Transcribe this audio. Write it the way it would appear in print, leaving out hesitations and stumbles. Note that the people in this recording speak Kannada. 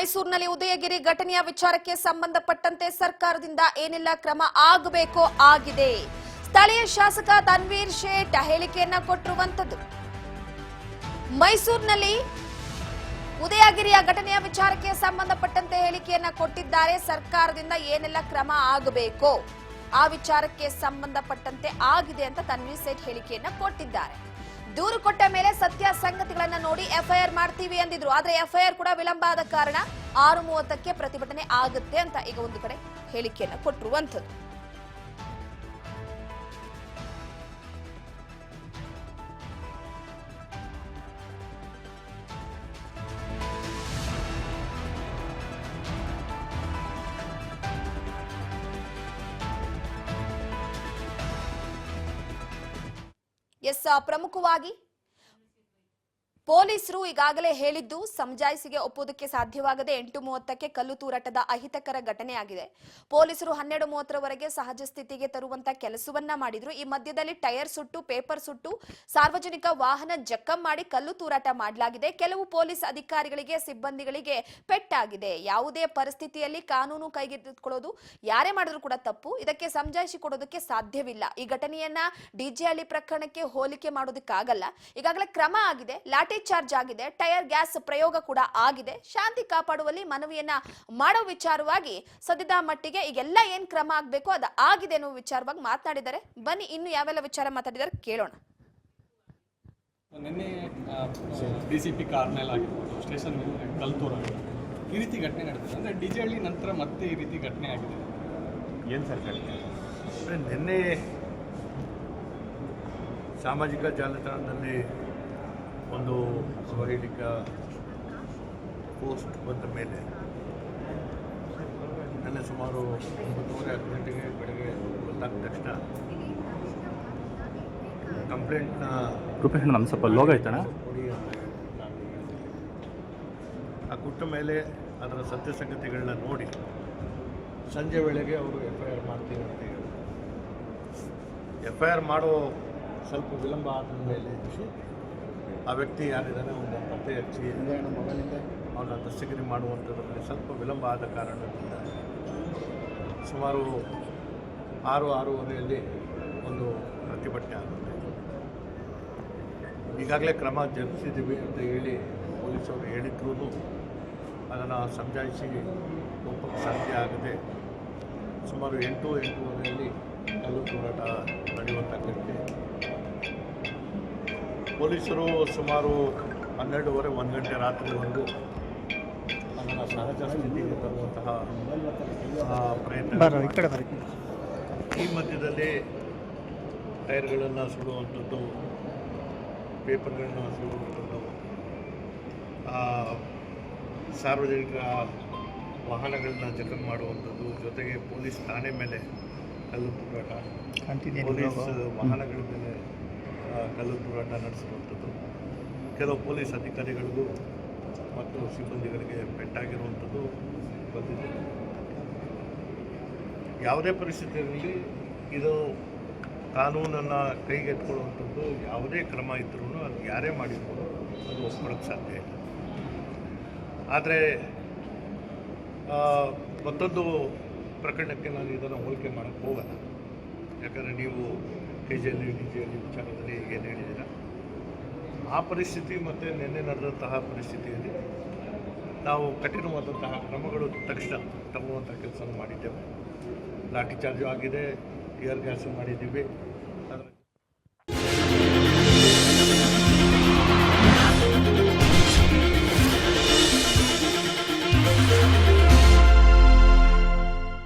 ಮೈಸೂರಿನಲ್ಲಿ ಉದಯಗಿರಿ ಘಟನೆಯ ವಿಚಾರಕ್ಕೆ ಸಂಬಂಧಪಟ್ಟಂತೆ ಸರ್ಕಾರದಿಂದ ಏನೆಲ್ಲ ಕ್ರಮ ಆಗಬೇಕೋ ಆಗಿದೆ. ಸ್ಥಳೀಯ ಶಾಸಕ ತನ್ವೀರ್ ಶೇಟ್ ಹೇಳಿಕೆಯನ್ನ ಕೊಟ್ಟಿರುವಂತದ್ದು. ಮೈಸೂರಿನಲ್ಲಿ ಉದಯಗಿರಿಯ ಘಟನೆಯ ವಿಚಾರಕ್ಕೆ ಸಂಬಂಧಪಟ್ಟಂತೆ ಹೇಳಿಕೆಯನ್ನ ಕೊಟ್ಟಿದ್ದಾರೆ. ಸರ್ಕಾರದಿಂದ ಏನೆಲ್ಲ ಕ್ರಮ ಆಗಬೇಕೋ ಆ ವಿಚಾರಕ್ಕೆ ಸಂಬಂಧಪಟ್ಟಂತೆ ಆಗಿದೆ ಅಂತ ತನ್ವೀರ್ ಶೇಟ್ ಹೇಳಿಕೆಯನ್ನ ಕೊಟ್ಟಿದ್ದಾರೆ. ದೂರು ಕೊಟ್ಟ ಮೇಲೆ ಸತ್ಯ ಸಂಗತಿಗಳನ್ನ ನೋಡಿ ಎಫ್ಐಆರ್ ಮಾಡ್ತೀವಿ ಅಂದಿದ್ರು. ಆದ್ರೆ ಎಫ್ಐಆರ್ ಕೂಡ ವಿಳಂಬ ಆದ ಕಾರಣ 6:30ಕ್ಕೆ ಪ್ರತಿಭಟನೆ ಆಗುತ್ತೆ ಅಂತ ಈಗ ಒಂದು ಕಡೆ ಹೇಳಿಕೆಯನ್ನ ಕೊಟ್ಟಿರುವಂತದ್ದು. ಪ್ರಮುಖವಾಗಿ ಪೊಲೀಸರು ಈಗಾಗಲೇ ಹೇಳಿದ್ದು ಸಮಜಾಯಿಸಿಗೆ ಒಪ್ಪುವುದಕ್ಕೆ ಸಾಧ್ಯವಾಗದೆ 8:30ಕ್ಕೆ ಕಲ್ಲು ತೂರಾಟದ ಅಹಿತಕರ ಘಟನೆ ಆಗಿದೆ. ಪೊಲೀಸರು 12:30ರವರೆಗೆ ಸಹಜ ಸ್ಥಿತಿಗೆ ತರುವಂತ ಕೆಲಸವನ್ನ ಮಾಡಿದ್ರು. ಈ ಮಧ್ಯದಲ್ಲಿ ಟೈರ್ ಸುಟ್ಟು, ಪೇಪರ್ ಸುಟ್ಟು, ಸಾರ್ವಜನಿಕ ವಾಹನ ಜಖಂ ಮಾಡಿ ಕಲ್ಲು ತೂರಾಟ ಮಾಡಲಾಗಿದೆ. ಕೆಲವು ಪೊಲೀಸ್ ಅಧಿಕಾರಿಗಳಿಗೆ, ಸಿಬ್ಬಂದಿಗಳಿಗೆ ಪೆಟ್ಟಾಗಿದೆ. ಯಾವುದೇ ಪರಿಸ್ಥಿತಿಯಲ್ಲಿ ಕಾನೂನು ಕೈಗೆತ್ತಿಕೊಳ್ಳೋದು ಯಾರೇ ಮಾಡಿದ್ರು ಕೂಡ ತಪ್ಪು. ಇದಕ್ಕೆ ಸಮಜಾಯಿಸಿ ಕೊಡೋದಕ್ಕೆ ಸಾಧ್ಯವಿಲ್ಲ. ಈ ಘಟನೆಯನ್ನ ಡಿಜೆಹಳ್ಳಿ ಪ್ರಕರಣಕ್ಕೆ ಹೋಲಿಕೆ ಮಾಡೋದಕ್ಕಾಗಲ್ಲ. ಈಗಾಗಲೇ ಕ್ರಮ ಆಗಿದೆ. ಲಾಠಿ ಚಾರ್ಜ್ ಆಗಿದೆ. ಟೈರ್ ಗ್ಯಾಸ್ ಪ್ರಯೋಗ ಕೂಡ ಆಗಿದೆ. ಶಾಂತಿ ಕಾಪಾಡುವಲ್ಲಿ ಮನವಿಯನ್ನ ಮಾಡೋ ವಿಚಾರವಾಗಿ ಸದ್ಯದ ಮಟ್ಟಿಗೆ ಈಗೆಲ್ಲ ಏನ್ ಕ್ರಮ ಆಗಬೇಕು ಅದು ಆಗಿದೆ ಅನ್ನೋ ವಿಚಾರವಾಗಿ ಮಾತನಾಡಿದ್ದಾರೆ. ಬನ್ನಿ ಇನ್ನು ಯಾವೆಲ್ಲ ವಿಚಾರ ಮಾತಾಡಿದ್ದಾರೆ ಕೇಳೋಣ. ನಿನ್ನೆ ಡಿಸಿಪಿ ಕಾರ್ ಮೇಲೆ ಆಗಿರ್ಬೋದು, ಸ್ಟೇಷನ್ ಕಲ್ತೂರ ಈ ರೀತಿ ಘಟನೆ ನಡೆದಿದೆ. ಅಂದರೆ ಡಿಜೆಹಳ್ಳಿ ನಂತರ ಮತ್ತೆ ಈ ರೀತಿ ಘಟನೆ ಆಗಿದೆ. ಏನು ಸರ್ ಘಟನೆ? ನಿನ್ನೆ ಸಾಮಾಜಿಕ ಜಾಲತಾಣದಲ್ಲಿ ಒಂದು ಅವಹೇಳಿಕ ಪೋಸ್ಟ್ ಬಂದ ಮೇಲೆ ನನ್ನ ಸುಮಾರು 9:30 ಗಂಟೆಗೆ ಬೆಳಗ್ಗೆ ಗೊತ್ತಾದ ತಕ್ಷಣ ಕಂಪ್ಲೇಂಟ್ನ ರೂಪೇಶ್ ನಮ್ಮ ಸ್ವಲ್ಪ ಲೋಗ ಐತಣ್ಣ ಕೊಡಿ ಅಂತ ಆ ಕೊಟ್ಟ ಮೇಲೆ ಅದರ ಸತ್ಯ ಸಂಗತಿಗಳನ್ನ ನೋಡಿ ಸಂಜೆ ವೇಳೆಗೆ ಅವರು FIR ಮಾಡ್ತೀವಿ ಅಂತ ಹೇಳಿ FIR ಮಾಡೋ ಸ್ವಲ್ಪ ವಿಳಂಬ ಆದ ಮೇಲೆ ಆ ವ್ಯಕ್ತಿ ಯಾರಿದ್ದಾನೆ ಒಂದು ಪತ್ತೆ ಹಚ್ಚಿ ಅವನ ದಸ್ತಗಿರಿ ಮಾಡುವಂಥದ್ರಲ್ಲಿ ಸ್ವಲ್ಪ ವಿಳಂಬ ಆದ ಕಾರಣದಿಂದ ಸುಮಾರು 6:30ರಲ್ಲಿ ಒಂದು ಪ್ರತಿಭಟನೆ ಆಗುತ್ತೆ. ಈಗಾಗಲೇ ಕ್ರಮ ಜರುಗಿಸಿದ್ದೀವಿ ಅಂತ ಹೇಳಿ ಪೊಲೀಸರು ಹೇಳಿದ್ರೂ ಅದನ್ನು ಸಮಜಾಯಿಸಿ ಒಪ್ಪಕ್ಕೆ ಸಾಧ್ಯ ಆಗದೆ ಸುಮಾರು 8:30ರಲ್ಲಿ ಕಲ್ಲು ತೂರಾಟ ನಡೆಯುವಂತಾಗಲಿಕ್ಕೆ ಪೊಲೀಸರು ಸುಮಾರು 12:30 1 ಗಂಟೆ ರಾತ್ರಿವರೆಗೂ ಅದನ್ನು ಸಹಜ ಸ್ಥಿತಿಗೆ ತರುವಂತಹ ಪ್ರಯತ್ನ. ಈ ಮಧ್ಯದಲ್ಲಿ ಟೈರ್ಗಳನ್ನು ಸುಡುವಂಥದ್ದು, ಪೇಪರ್ಗಳನ್ನು ಸುಡುವಂಥದ್ದು, ಸಾರ್ವಜನಿಕ ವಾಹನಗಳನ್ನ ಜಖಂ ಮಾಡುವಂಥದ್ದು, ಜೊತೆಗೆ ಪೊಲೀಸ್ ಠಾಣೆ ಮೇಲೆ ಕಲ್ಲು ತೂರಾಟ, ಪೊಲೀಸ್ ವಾಹನಗಳ ಮೇಲೆ ಕಲ್ಲು ತೂರಾಟ ನಡೆಸಿರುವಂಥದ್ದು, ಕೆಲವು ಪೊಲೀಸ್ ಅಧಿಕಾರಿಗಳಿಗೂ ಮತ್ತು ಸಿಬ್ಬಂದಿಗಳಿಗೆ ಪೆಟ್ಟಾಗಿರುವಂಥದ್ದು ಬಂದಿದೆ. ಯಾವುದೇ ಪರಿಸ್ಥಿತಿಯಲ್ಲಿ ಇದು ಕಾನೂನನ್ನು ಕೈಗೆತ್ತಿಕೊಳ್ಳುವಂಥದ್ದು ಯಾವುದೇ ಕ್ರಮ ಇದ್ರೂ ಅದು ಯಾರೇ ಮಾಡಿರ್ಬೋದು ಅದು ಒಪ್ಕೊಳ್ಳೋಕ್ಕೆ ಸಾಧ್ಯ ಇಲ್ಲ. ಆದರೆ ಮತ್ತೊಂದು ಪ್ರಕರಣಕ್ಕೆ ನಾನು ಇದನ್ನು ಹೋಲಿಕೆ ಮಾಡೋಕ್ಕೆ ಹೋಗಲ್ಲ. ಯಾಕಂದರೆ ನೀವು ಡಿಜೆಹಳ್ಳಿ ವಿಚಾರದಲ್ಲಿ ಏನು ಹೇಳಿದ್ದೀರ ಆ ಪರಿಸ್ಥಿತಿ ಮತ್ತು ನಿನ್ನೆ ನಡೆದಂತಹ ಪರಿಸ್ಥಿತಿಯಲ್ಲಿ ನಾವು ಕಠಿಣವಾದಂತಹ ಕ್ರಮಗಳು ತಕ್ಷಣ ತಗೊಳ್ಳುವಂಥ ಕೆಲಸ ಮಾಡಿದ್ದೇವೆ. ಲಾಠಿ ಚಾರ್ಜು ಆಗಿದೆ, ಟಿಯರ್ ಗ್ಯಾಸು ಮಾಡಿದ್ದೀವಿ,